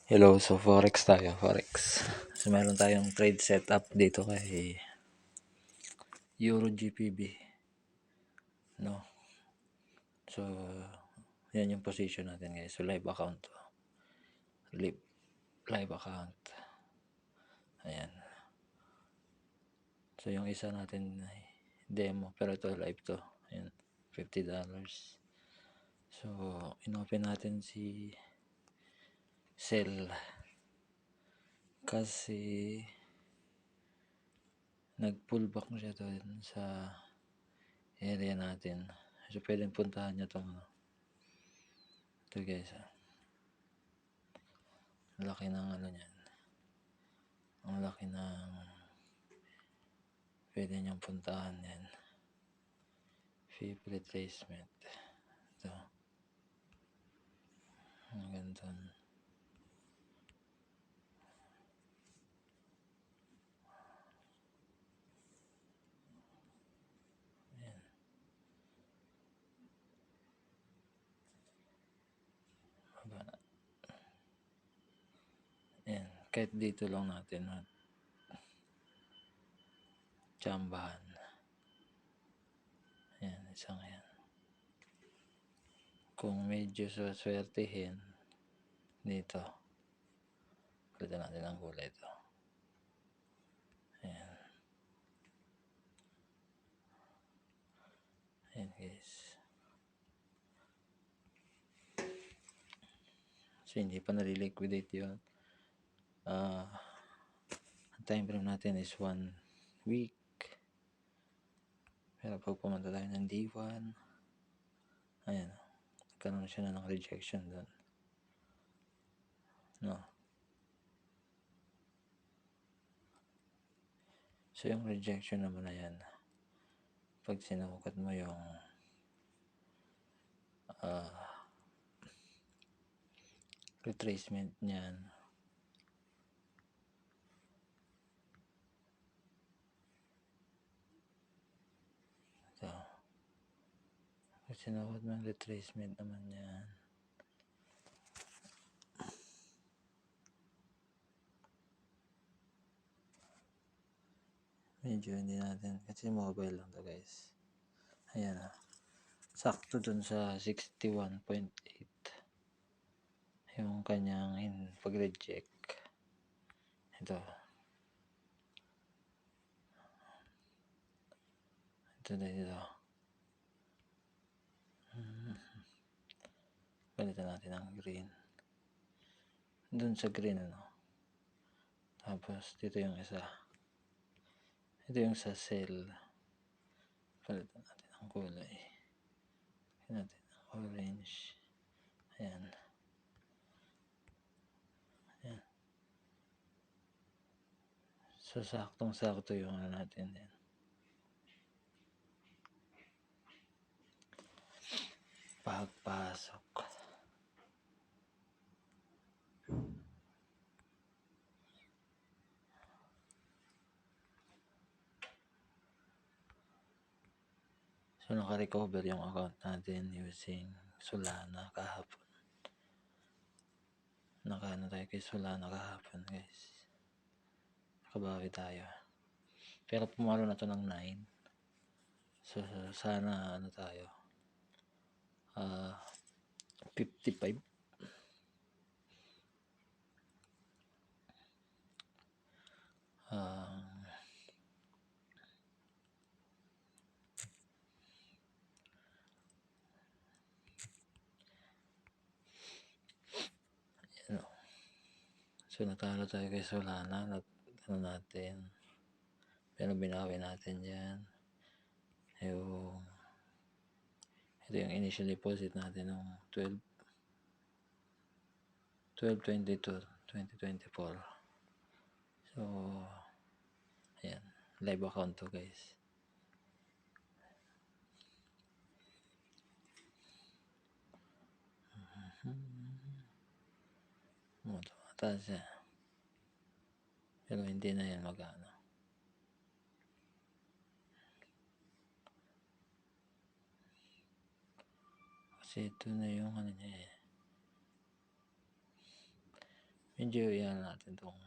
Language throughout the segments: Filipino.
Hello, so Forex tayo, Forex. So meron tayong trade setup dito kay Euro GPB, no? So, yan yung position natin guys. So live account to. Live account. Ayan. So yung isa natin ay demo, pero ito live to. Ayan, $50. So, inopen natin si sell kasi nag-pullback siya doon sa area natin. So, pwedeng puntahan niya itong ito guys. Laki ng ano niyan. Ang laki ng pwede niyang puntahan yan. Fib retracement. Ito. Ang ganda. Ayan. Baba na. Ayan. Kahit dito lang natin tsambahan. Ayan. Isang yan. Kung medyo saswertihin dito, palitan natin ang kulay ito. Ayan. Ayan guys. So hindi pa naliliquidate yun. Ang time frame natin is 1 week. Pero pag pumunta tayo ng D1, ayan, nagkaroon siya na ng rejection doon. No. So yung rejection naman na yan, pag sinukat mo yung retracement niyan, ito, pag sinukat mo yung retracement naman yan, medyo hindi natin, kasi mobile lang to guys. Ayan sakto dun sa 61.8 yung kanyang pag-reject. Ito dito. Palitan natin ang green. Dun sa green tapos dito yung isa. Ito yung sa cell. Palitan natin ang kulay. Palitan natin ang orange. Ayan. Ayan. So, saktong-sakto yung natin yan. Pagpasok. So, naka-recover yung account natin using Solana kahapon. Nakaano tayo kay Solana kahapon guys. Nakabawi tayo. Pero pumalo na to ng 9. So, sana tayo. 55. So, natalo tayo kay Solana. Natin. Pero binawi natin yan. Ito yung initial deposit natin ng 12/22/2024. So, ayan. Live account to guys. Tumataas siya. Pero hindi na yan magana. Kasi ito na yung niya medyo yan natin tong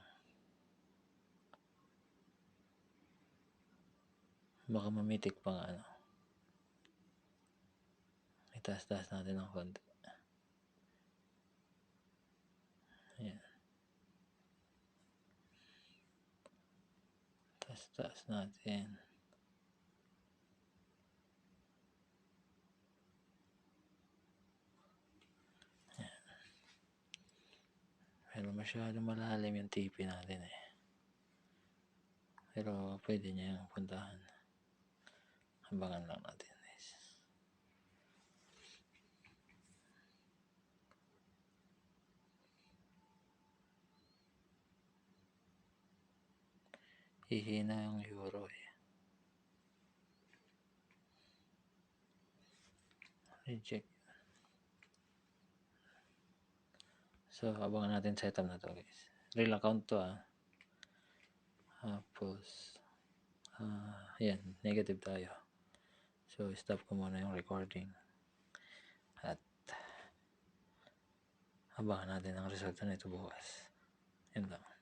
baka mamitik pa nga ano. Itaas-taas natin ng konti. Ayan. Taas-taas natin. Ayan. Pero masyadong malalim yung TV natin eh. Pero pwede niya yung puntahan. Abangan lang natin guys. Hihina yung euro eh. Reject. So abangan natin setup na to guys. Real account to ah. Tapos yan, negative tayo. So stop ko muna yung recording. At abangan natin ang resulta nito bukas. Yan lang.